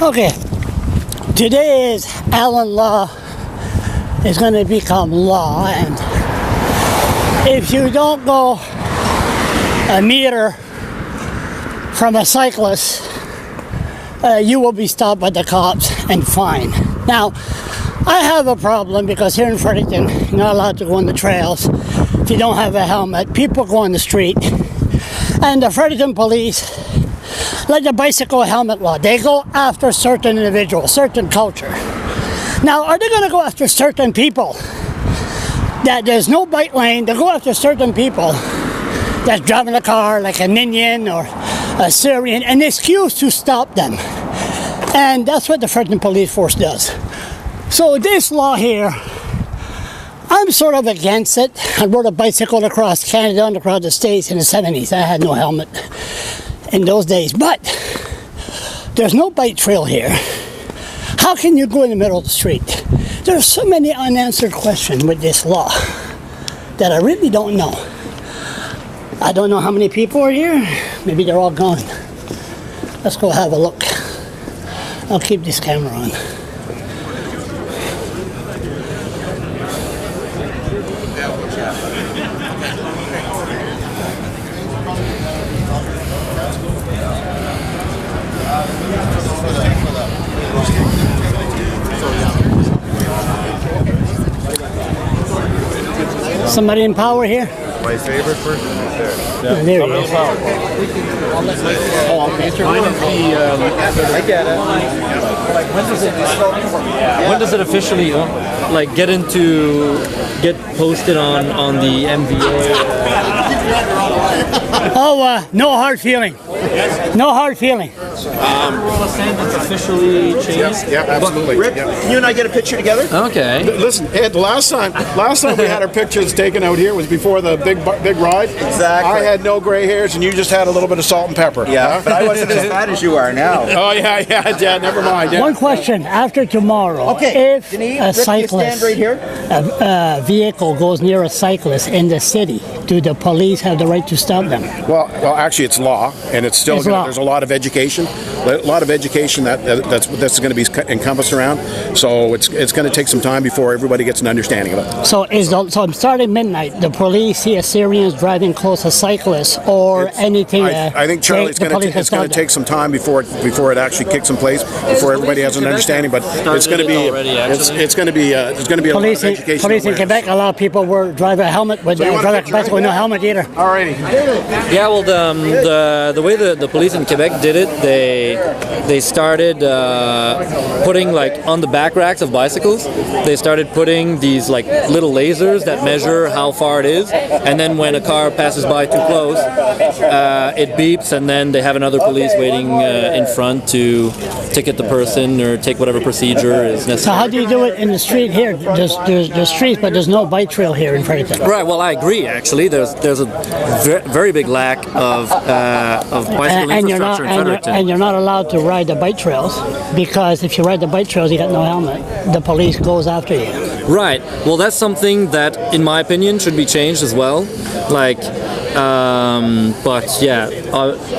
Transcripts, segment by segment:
Okay, today's Allen law is going to become law, and if you don't go a meter from a cyclist, you will be stopped by the cops and fined. Now, I have a problem because here in Fredericton, you're not allowed to go on the trails if you don't have a helmet. People go on the street, and the Fredericton police, like the bicycle helmet law, they go after certain individuals, certain culture. Now, are they going to go after certain people that there's no bike lane? They go after certain people that's driving a car like an Indian or a Syrian, an excuse to stop them. And that's what the Fredericton Police Force does. So this law here, I'm sort of against it. I rode a bicycle across Canada and across the States in the 70s. I had no helmet in those days, but there's no bike trail here. How can you go in the middle of the street? There's so many unanswered questions with this law that I really don't know. I don't know how many people are here. Maybe they're all gone. Let's go have a look. I'll keep this camera on. Somebody in power here? My favorite person is there. Yeah. There he is. I get it. When does it officially get posted on the MVA? Oh, no hard feeling. No hard feeling. It's officially changed. Yeah, absolutely. Rick, can you and I get a picture together? Okay. Listen, Ed, last time we had our pictures taken out here was before the big ride. Exactly. I had no gray hairs, and you just had a little bit of salt and pepper. Yeah, but I wasn't as bad as you are now. Oh yeah. Never mind. Yeah. One question. After tomorrow, if a cyclist, stand right here. a vehicle goes near a cyclist in the city, do the police have the right to stop them? Well, actually, it's law, and it's still It's law. there's a lot of education, that's going to be encompassed around. So it's going to take some time before everybody gets an understanding of it. So I'm starting midnight. The police see a Syrians driving close to cyclists or anything. I think, Charlie, it's going to take some time before it actually kicks in place, before everybody has an understanding. But it's going to be there's going to be a lot of education. Police in Quebec, a lot of people were driving a helmet with drive a bicycle with no helmet either. Alrighty. Yeah, well, the way the police in Quebec did it, they started putting, like, on the back racks of bicycles, they started putting these, like, little lasers that measure how far it is, and then when a car passes by too close, it beeps, and then they have another police waiting in front to ticket the person or take whatever procedure is necessary. So how do you do it in the street here? There's streets, but there's no bike trail here in Fredericton. Right. Well, I agree. Actually, there's a very big lack of bicycle infrastructure in Fredericton. And you're not allowed to ride the bike trails, because if you ride the bike trails, you got no helmet. The police goes after you. Right. Well, that's something that, in my opinion, should be changed as well. Like, but yeah,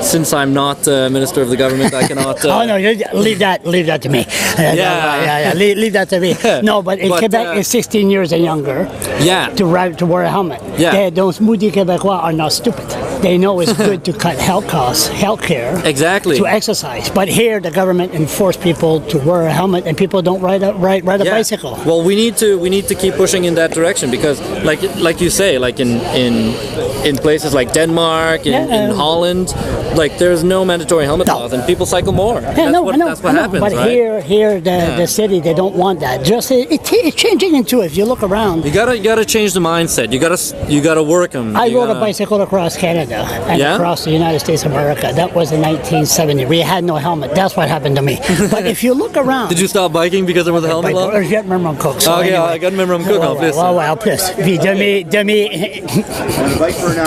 since I'm not Minister of the Government, I cannot. Oh no, leave that to me. Yeah. Leave that to me. No, but in Quebec, it's 16 years and younger. Yeah. To wear a helmet. Yeah. Those moody Quebecois are not stupid. They know it's good to cut health costs, health care. Exactly. To exercise. But here, the government enforce people to wear a helmet, and people don't ride a bicycle. Well, we need to keep pushing in that direction, because, like you say, like in places like Denmark, in Holland, like, there's no mandatory helmet laws, and people cycle more. Yeah, that's what happens, but right? here, the city, they don't want that. Just it's changing into it. If you look around, you gotta change the mindset. You gotta work them. I rode a bicycle across Canada and across the United States of America. That was in 1970. We had no helmet. That's what happened to me. But if you look around, did you stop biking because there was a helmet law? Je viens de me rendre compte. Ok, I got to me rendre compte en plus. Ouais, en plus. Puis demi.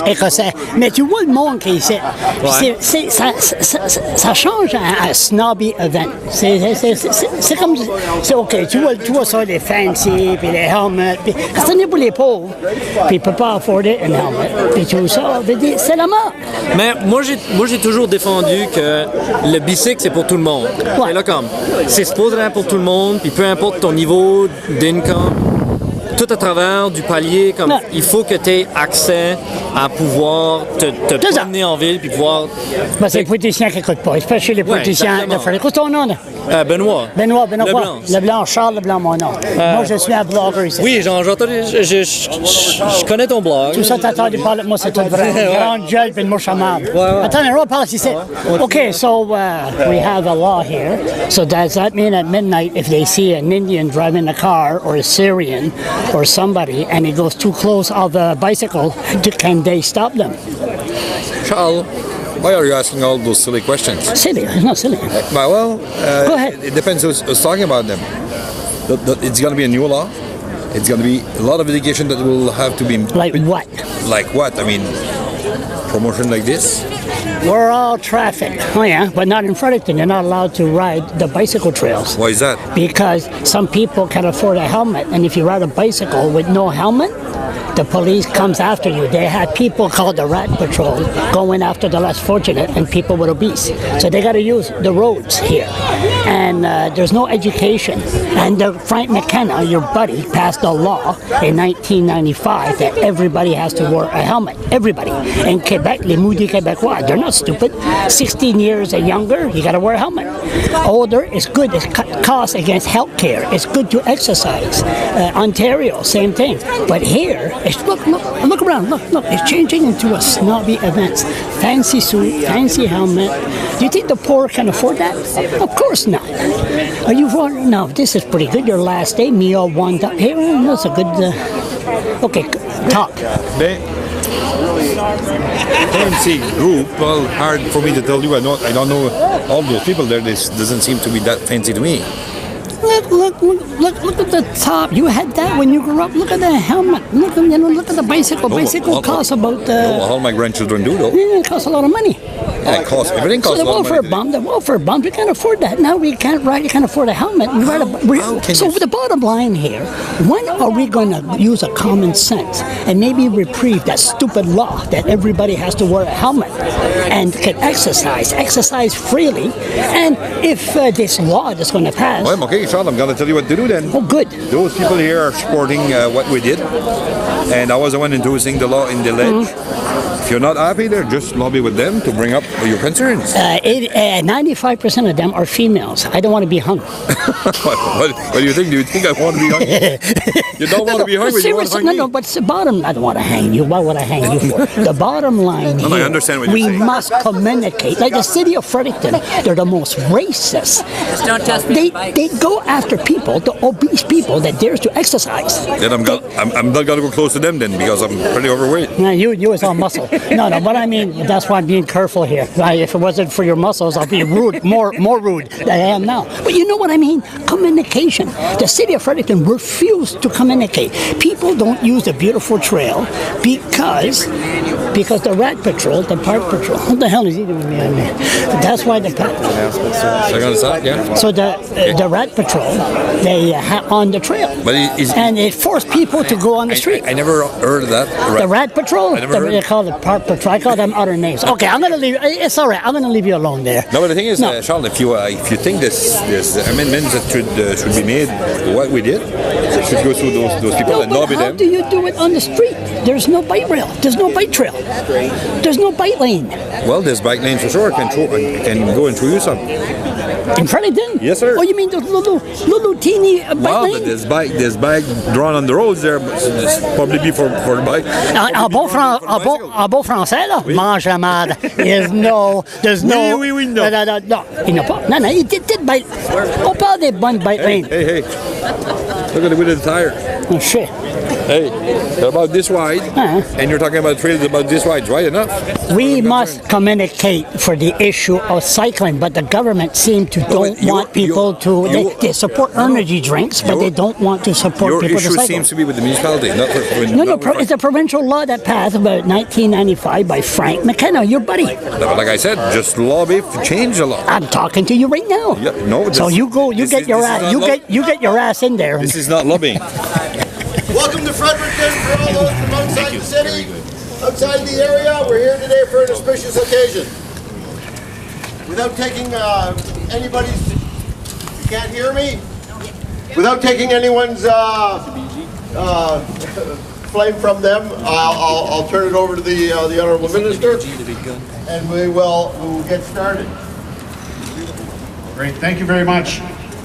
écossais. Mais tu vois le monde qui est ici. Ça change un snobby event. C'est comme... C'est OK, tu vois ça, les fancy, puis les helmets, puis ce n'est pour les pauvres, puis ils ne peuvent pas afforder un helmet, puis tout ça, c'est la mort. Mais moi j'ai toujours défendu que le bicycle c'est pour tout le monde. Ouais. Et là comme, c'est supposé être pour tout le monde, puis peu importe ton niveau d'income, tout à travers du palier, comme il faut que tu aies accès à pouvoir te promener en ville puis pouvoir... Ben, c'est les politiciens qui n'écoutent pas, especially les politiciens de Frédéric. Qu'est-ce que ton nom, là? Benoît. Benoît. Leblanc. Leblanc, Charles Leblanc, mon nom. Moi, je suis un blogger ici. Oui, je connais ton blog. Tout ça, t'attends de parler de moi, c'est tout vrai. Grande gueule puis une mouche à marde. Attends, on va parler ici. OK, so we have a law here. So does that mean at midnight, if they see an Indian driving a car or a Syrian or somebody and he goes too close of a bicycle, can they stop them? Charles, why are you asking all those silly questions? Silly, it's not silly. Well, Go ahead. It depends who's talking about them. It's going to be a new law. It's going to be a lot of education that will have to be... Like what? Like what? I mean, promotion like this? We're all traffic. Oh yeah, but not in Fredericton. You're not allowed to ride the bicycle trails. Why is that? Because some people can afford a helmet, and if you ride a bicycle with no helmet, the police comes after you. They have people called the Rat Patrol going after the less fortunate and people with obese. So they got to use the roads here. And there's no education. And Frank McKenna, your buddy, passed a law in 1995 that everybody has to wear a helmet. Everybody. In Quebec, les moody Québécois, they're not stupid. 16 years and younger, you got to wear a helmet. Older, it's good. It's cost against health care. It's good to exercise. Ontario, same thing. But here, look around, look, it's changing into a snobby event. Fancy suit, fancy helmet. Do you think the poor can afford that? Of course not. Are you for? No, this is pretty good. Your last day, meal one up here. That's a good. Okay, talk. Fancy group. Well, hard for me to tell you. I don't know all those people there. This doesn't seem to be that fancy to me. Look at the top. You had that when you grew up. Look at the helmet. Look at the bicycle. Bicycle costs about... all my grandchildren do, though. Yeah, it costs a lot of money. Yeah, everything costs a lot of money. The welfare bump, we can't afford that. Now we can't ride, you can't afford a helmet. So the bottom line here, when are we going to use a common sense and maybe reprieve that stupid law that everybody has to wear a helmet and can exercise freely? And if this law is going to pass... Well, okay, Sean, I'm going to tell you what to do then. Oh, good. Those people here are supporting what we did. And I was the one endorsing the law in the ledge. If you're not happy there, just lobby with them to bring up your concerns. 95% of them are females. I don't want to be hung. What do you think? Do you think I want to be hung? You don't want to be hung, but you want to hang me? No, but it's the bottom. I don't want to hang you. Why would I hang you for? The bottom line here, I understand what you're saying. We must communicate. Like the city of Fredericton, they're the most racist. Just don't test me. They go after people, the obese people that dares to exercise. Then I'm not going to go close to them then because I'm pretty overweight. No, you is all muscle. No, but I mean, that's why I'm being careful here. If it wasn't for your muscles, I'll be rude, more rude than I am now. But you know what I mean? Communication. The city of Fredericton refused to communicate. People don't use the beautiful trail because the Rat Patrol, the Park Patrol, what the hell is he doing behind me? That's why the So the Rat Patrol, they on the trail, and it forced people to go on the street. I never heard of that. The Rat Patrol, they call it Park Patrol. I call them other names. Okay, I'm gonna leave. It's all right. I'm gonna leave you alone there. No, but the thing is, Charles, if you think this amendments that should be made, what we did, should go through those people and lobby them. How do you do it on the street? There's no bike rail. There's no bike trail. There's no bike lane. Well, there's bike lanes for sure. Can go and show you some. In Fredericton? Yes, sir. Oh, you mean those little teeny bike lane? There's bike drawn on the roads there, but it's probably be for the bike. En bon français, là, mange la marde. There's no... Oui, no. Non, il n'y a pas. Non, il dit bike. On parle des bonnes bike lanes. Hey. Look at the width of the tire. Oh, shit. Hey, they're about this wide, and you're talking about trails about this wide. It's wide enough. We must communicate for the issue of cycling, but the government seem to don't want people to. They support energy drinks, but they don't want to support people to cycle. Your issue seems to be with the municipality, not with No, it's a provincial law that passed about 1995 by Frank McKenna, your buddy. But like I said, just lobby to change the law. I'm talking to you right now. Yeah, no. So you go, you get your ass in there. This is not lobbying. Welcome to Fredericton for all those from outside the city, outside the area. We're here today for an auspicious occasion. Without taking anybody's, you can't hear me? Without taking anyone's flame from them, I'll turn it over to the Honourable Minister, and we will get started. Great, thank you very much.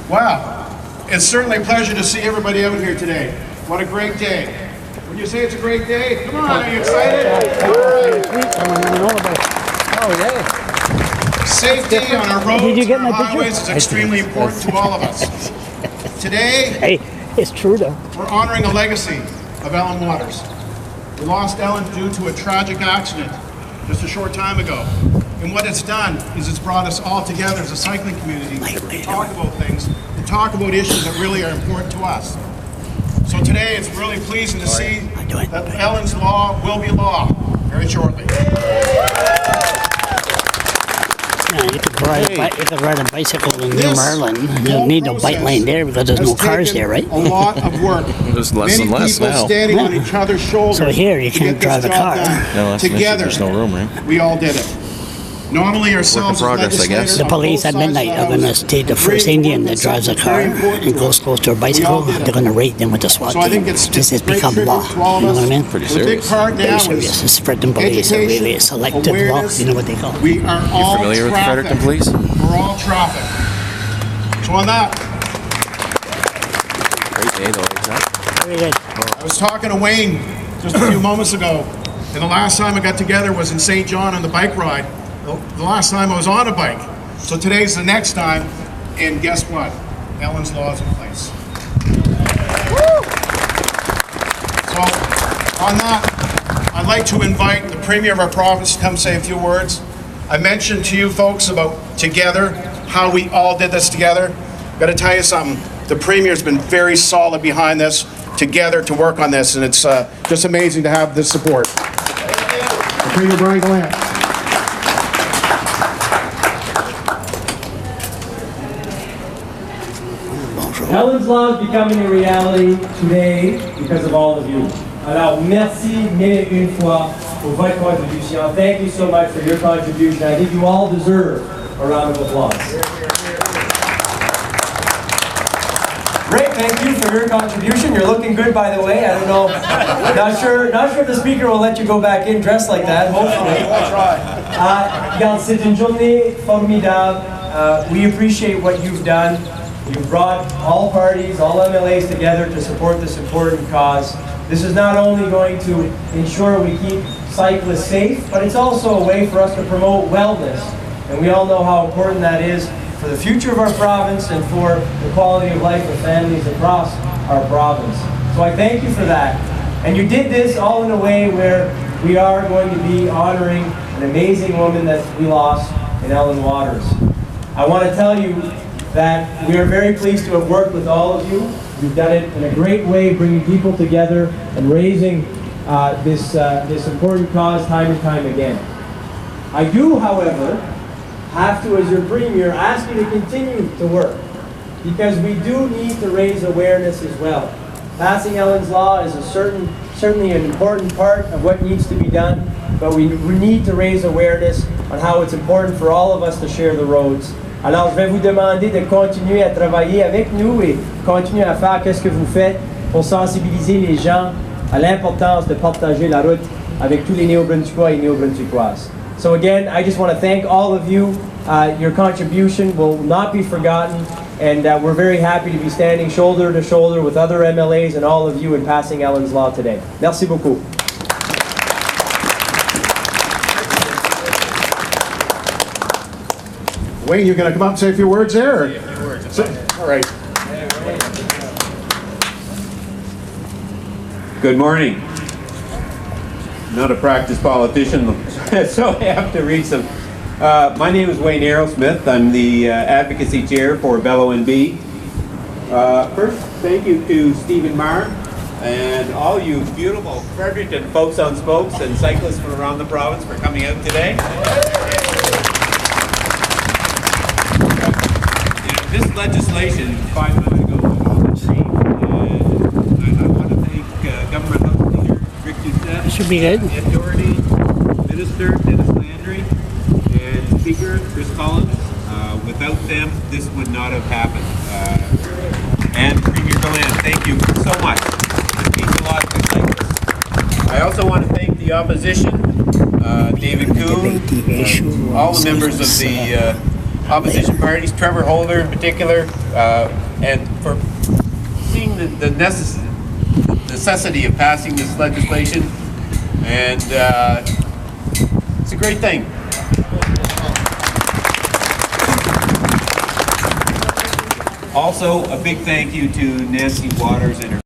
Wow, it's certainly a pleasure to see everybody out here today. What a great day. When you say it's a great day, come on, are you excited? Oh, yeah. Safety on our roads and our highways is extremely important to all of us. Today, hey, it's true though. We're honoring a legacy of Ellen Waters. We lost Ellen due to a tragic accident just a short time ago. And what it's done is it's brought us all together as a cycling community to talk about things, to talk about issues that really are important to us. So today it's really pleasing to see that Ellen's Law will be law very shortly. Yeah, you could ride a bicycle in New Marlin. You don't need no bike lane there because there's no cars there, right? A lot of work. There's less and less now. Standing on each other's shoulders. So here you can't drive a car. No, together, there's no room, right? we all did it. Not only ourselves, progress, I guess. The police at midnight are going to take the first Indian that drives a car and goes close to a bicycle. They're going to raid them with the SWAT team. This has become law. You know what I mean? Pretty serious. Very serious. The Fredericton police are really a selective law. You know what they call it? We are all familiar with the Fredericton police? We're all traffic. So on that, Great day though, like that. Very good. I was talking to Wayne just a few moments ago, and the last time I got together was in St. John on the bike ride. The last time I was on a bike. So today's the next time, and guess what? Ellen's Law is in place. So on that, I'd like to invite the Premier of our province to come say a few words. I mentioned to you folks about together, how we all did this together. Got to tell you something, the Premier's been very solid behind this, together to work on this, and it's just amazing to have this support. The Premier Brian Gallant. Ellen's Law is becoming a reality today because of all of you. Alors, merci mille et une fois pour votre contribution. Thank you so much for your contribution. I think you all deserve a round of applause. Great, thank you for your contribution. You're looking good, by the way. I don't know, not sure if the speaker will let you go back in dressed like that. Hopefully. Regarde, c'est une journée formidable. We appreciate what you've done. You've brought all parties, all MLAs together to support this important cause. This is not only going to ensure we keep cyclists safe, but it's also a way for us to promote wellness. And we all know how important that is for the future of our province and for the quality of life of families across our province. So I thank you for that. And you did this all in a way where we are going to be honoring an amazing woman that we lost in Ellen Waters. I want to tell you that we are very pleased to have worked with all of you. You've done it in a great way, bringing people together and raising this important cause time and time again. I do, however, have to, as your Premier, ask you to continue to work, because we do need to raise awareness as well. Passing Ellen's Law is certainly an important part of what needs to be done, but we need to raise awareness on how it's important for all of us to share the roads. Alors, je vais vous demander de continuer à travailler avec nous et continuer à faire ce que vous faites pour sensibiliser les gens à l'importance de partager la route avec tous les Néo-Brunswickois et Néo-Brunswickoises. So again, I just want to thank all of you. Your contribution will not be forgotten, and we're very happy to be standing shoulder to shoulder with other MLAs and all of you in passing Ellen's Law today. Merci beaucoup. Wayne, you're going to come up and say a few words there? Or? Yeah, a few words. All right. Good morning. Not a practiced politician, so I have to read some. My name is Wayne Aerosmith. I'm the advocacy chair for Bellow NB. First, thank you to Stephen Marr and all you beautiful Fredericton folks on spokes and cyclists from around the province for coming out today. This legislation 5 months ago was on the tree, and I want to thank Government House Leader Rick Doucette, Should be good. Ed Doherty, Minister Dennis Landry, and Speaker Chris Collins. Without them, this would not have happened. And Premier Gallant, thank you so much. It means a lot to cyclists. I also want to thank the opposition, David Kuhn, all the members of the opposition parties, Trevor Holder in particular, and for seeing the necessity of passing this legislation. And it's a great thing. Also, a big thank you to Nancy Waters and her